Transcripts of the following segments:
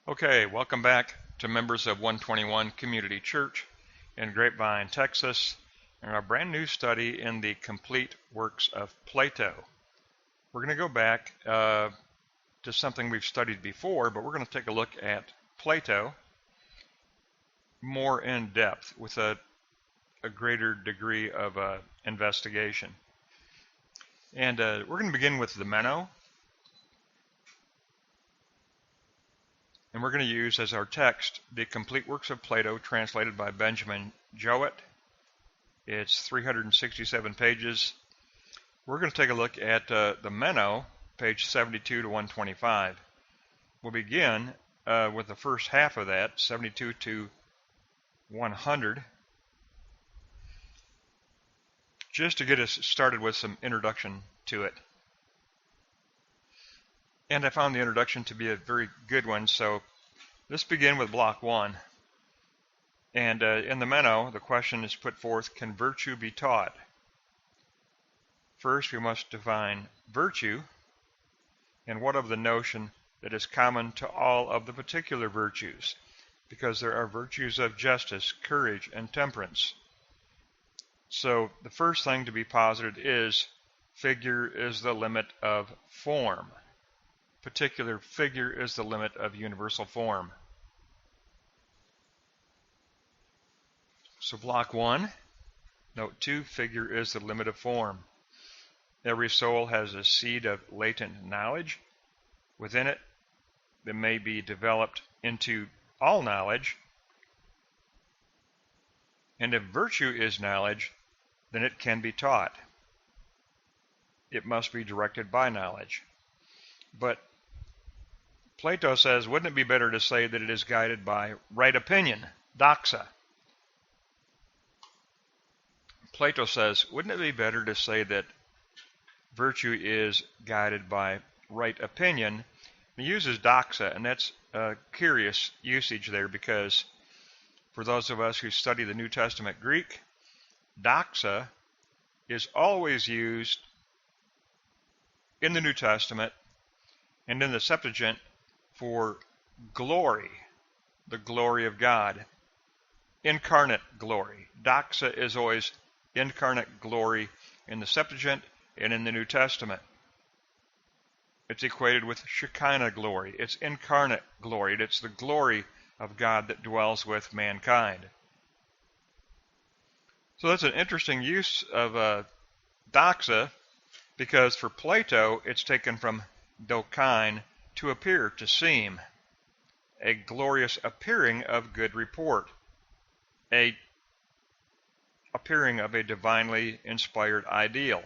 Okay, welcome back to members of 121 Community Church in Grapevine, Texas, and our brand new study in the complete works of Plato. We're going to go back to something we've studied before, but we're going to take a look at Plato more in depth with a greater degree of investigation. And we're going to begin with the Meno. And we're going to use as our text the complete works of Plato translated by Benjamin Jowett. It's 367 pages. We're going to take a look at the Meno, page 72 to 125. We'll begin with the first half of that, 72 to 100, just to get us started with some introduction to it. And I found the introduction to be a very good one, so let's begin with block 1. And in the Meno, the question is put forth, can virtue be taught? First, we must define virtue, and what of the notion that is common to all of the particular virtues, because there are virtues of justice, courage, and temperance. So the first thing to be posited is figure is the limit of form. Particular figure is the limit of universal form. So block 1, note 2, figure is the limit of form. Every soul has a seed of latent knowledge within it that may be developed into all knowledge. And if virtue is knowledge, then it can be taught. It must be directed by knowledge. But Plato says, wouldn't it be better to say that it is guided by right opinion, doxa? Plato says, wouldn't it be better to say that virtue is guided by right opinion? He uses doxa, and that's a curious usage there, because for those of us who study the New Testament Greek, doxa is always used in the New Testament and in the Septuagint for glory, the glory of God, incarnate glory. Doxa is always incarnate glory in the Septuagint and in the New Testament. It's equated with Shekinah glory. It's incarnate glory. It's the glory of God that dwells with mankind. So that's an interesting use of doxa, because for Plato it's taken from dokein, to appear, to seem, a glorious appearing of good report, a appearing of a divinely inspired ideal.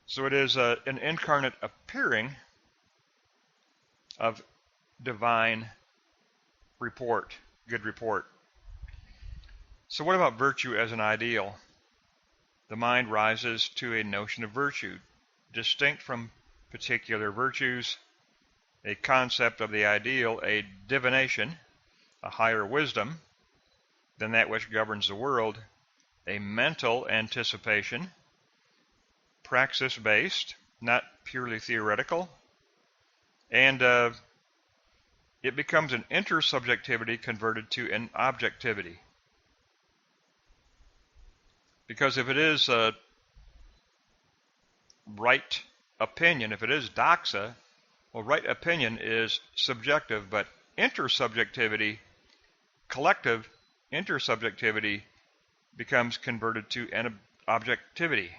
So it is an incarnate appearing of divine report, good report. So what about virtue as an ideal? The mind rises to a notion of virtue, distinct from particular virtues, a concept of the ideal, a divination, a higher wisdom than that which governs the world, a mental anticipation, praxis-based, not purely theoretical, and it becomes an intersubjectivity converted to an objectivity. Because if it is right opinion, if it is doxa, well, right opinion is subjective, but intersubjectivity, collective intersubjectivity, becomes converted to an objectivity.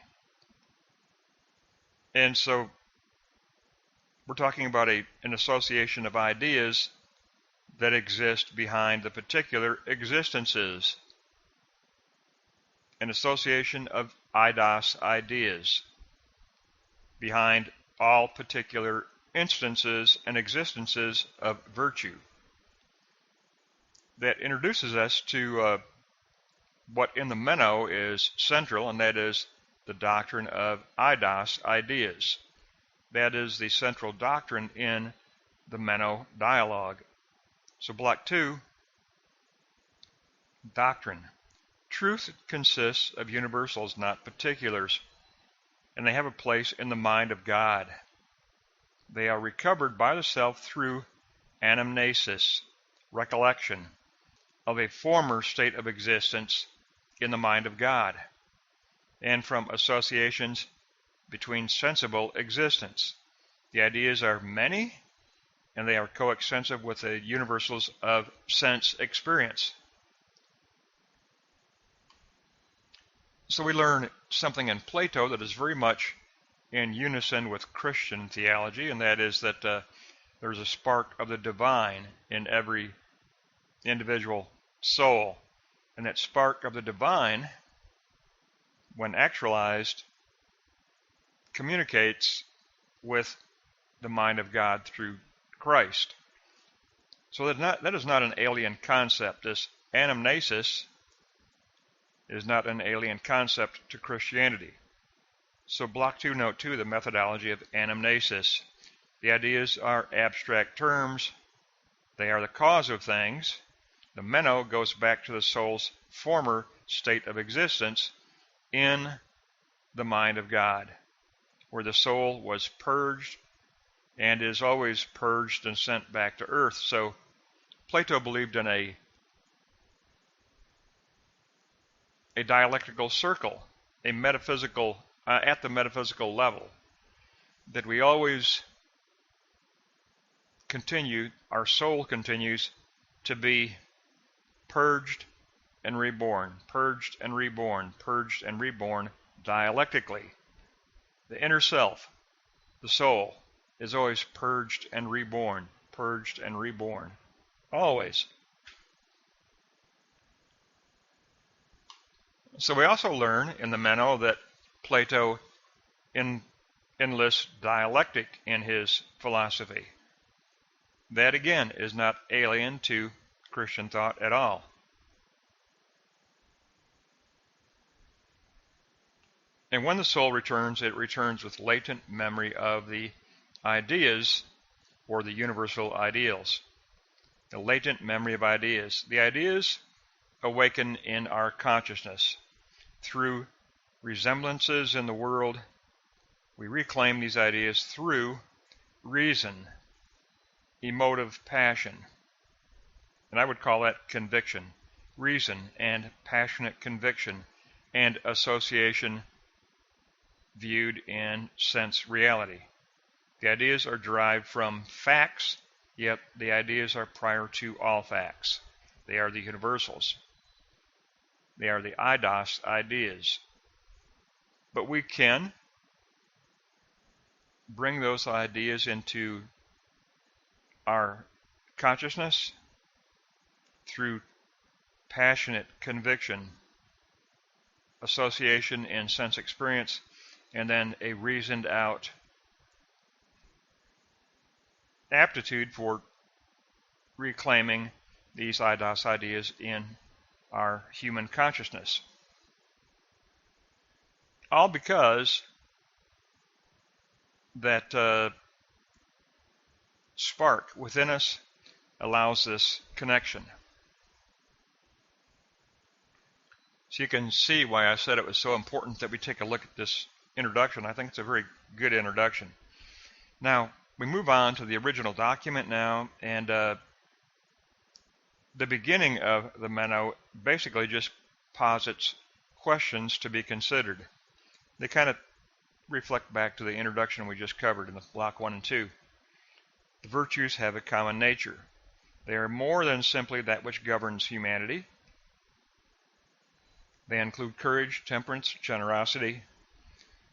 And so we're talking about an association of ideas that exist behind the particular existences. An association of eidos, ideas, behind all particular instances and existences of virtue. That introduces us to what in the Meno is central, and that is the doctrine of eidos, ideas. That is the central doctrine in the Meno dialogue. So block 2, doctrine. Truth consists of universals, not particulars, and they have a place in the mind of God. They are recovered by the self through anamnesis, recollection, of a former state of existence in the mind of God, and from associations between sensible existence. The ideas are many, and they are coextensive with the universals of sense experience. So we learn something in Plato that is very much in unison with Christian theology, and that is that there's a spark of the divine in every individual soul. And that spark of the divine, when actualized, communicates with the mind of God through Christ. So that is not an alien concept. This anamnesis is not an alien concept to Christianity. So Block 2, Note 2, the methodology of anamnesis. The ideas are abstract terms. They are the cause of things. The Meno goes back to the soul's former state of existence in the mind of God, where the soul was purged and is always purged and sent back to earth. So Plato believed in a dialectical circle, a metaphysical, at the metaphysical level, that we always continue, our soul continues to be purged and reborn, purged and reborn, purged and reborn dialectically. The inner self, the soul, is always purged and reborn, always. So we also learn in the Meno that Plato enlists dialectic in his philosophy. That again is not alien to Christian thought at all. And when the soul returns, it returns with latent memory of the ideas or the universal ideals. The latent memory of ideas. The ideas awaken in our consciousness. Through resemblances in the world, we reclaim these ideas through reason, emotive passion. And I would call that conviction. Reason and passionate conviction and association viewed in sense reality. The ideas are derived from facts, yet the ideas are prior to all facts. They are the universals. They are the eidos, ideas. But we can bring those ideas into our consciousness through passionate conviction, association in sense experience, and then a reasoned out aptitude for reclaiming these eidos ideas in our human consciousness. All because that spark within us allows this connection. So you can see why I said it was so important that we take a look at this introduction. I think it's a very good introduction. Now, we move on to the original document now, and the beginning of the Meno basically just posits questions to be considered. They kind of reflect back to the introduction we just covered in the block 1 and 2. The virtues have a common nature. They are more than simply that which governs humanity. They include courage, temperance, generosity.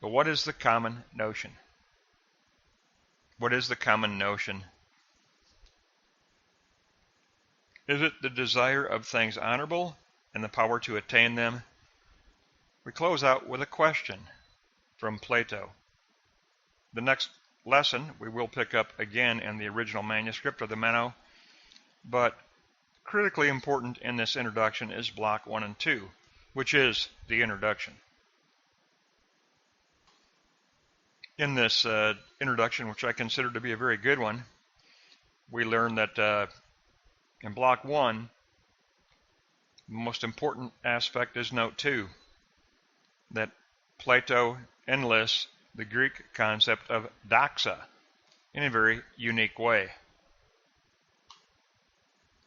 But what is the common notion? What is the common notion? Is it the desire of things honorable and the power to attain them? We close out with a question from Plato. The next lesson we will pick up again in the original manuscript of the Meno, but critically important in this introduction is block 1 and 2, which is the introduction. In this introduction, which I consider to be a very good one, we learn that in block 1, the most important aspect is note 2, that Plato enlists the Greek concept of doxa in a very unique way.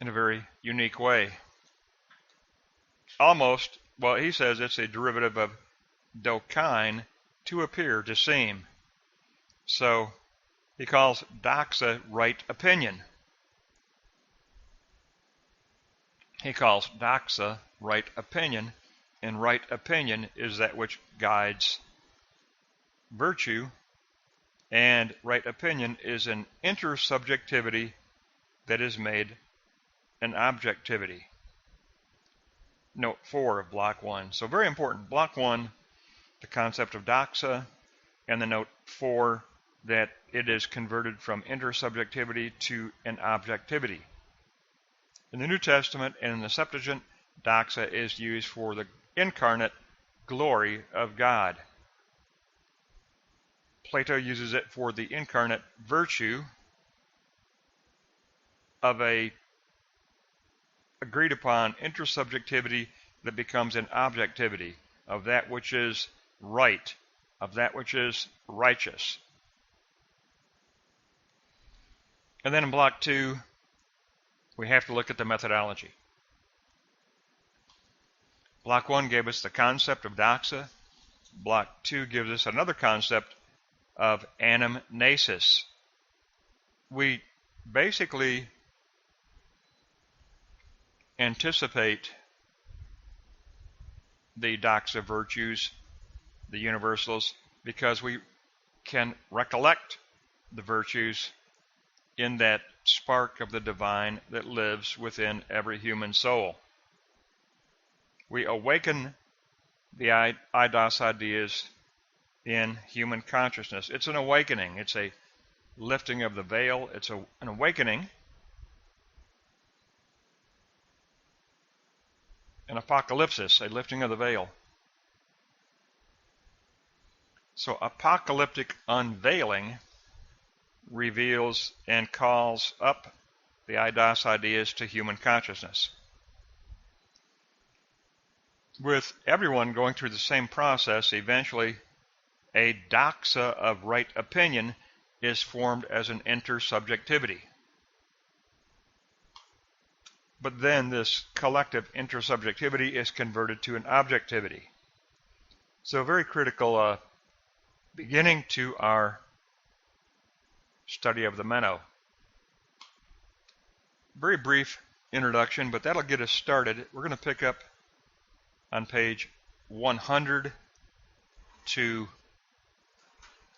in a very unique way. Almost, well, he says it's a derivative of dokine, to appear, to seem. So he calls doxa right opinion. He calls doxa right opinion, and right opinion is that which guides virtue, and right opinion is an intersubjectivity that is made an objectivity. Note 4 of Block 1. So very important. Block 1, the concept of doxa, and the note 4, that it is converted from intersubjectivity to an objectivity. In the New Testament and in the Septuagint, doxa is used for the incarnate glory of God. Plato uses it for the incarnate virtue of a agreed upon intersubjectivity that becomes an objectivity of that which is right, of that which is righteous. And then in Block 2, we have to look at the methodology. Block 1 gave us the concept of doxa. Block 2 gives us another concept of anamnesis. We basically anticipate the doxa virtues, the universals, because we can recollect the virtues in that spark of the divine that lives within every human soul. We awaken the eidos ideas in human consciousness. It's an awakening. It's a lifting of the veil. It's an awakening. An apocalypsis, a lifting of the veil. So apocalyptic unveiling reveals and calls up the eidos ideas to human consciousness. With everyone going through the same process, eventually a doxa of right opinion is formed as an intersubjectivity. But then this collective intersubjectivity is converted to an objectivity. So very critical beginning to our study of the Meno. Very brief introduction, but that'll get us started. We're going to pick up on page 100 to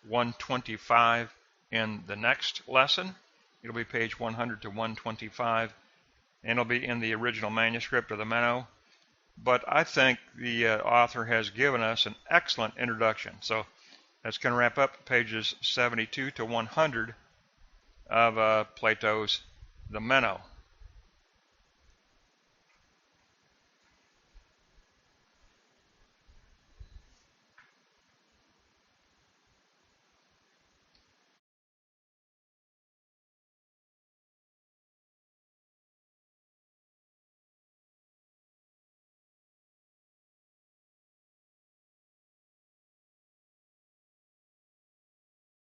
125 in the next lesson. It'll be page 100 to 125, and it'll be in the original manuscript of the Meno. But I think the author has given us an excellent introduction. So that's going to wrap up pages 72 to 100 of Plato's The Meno.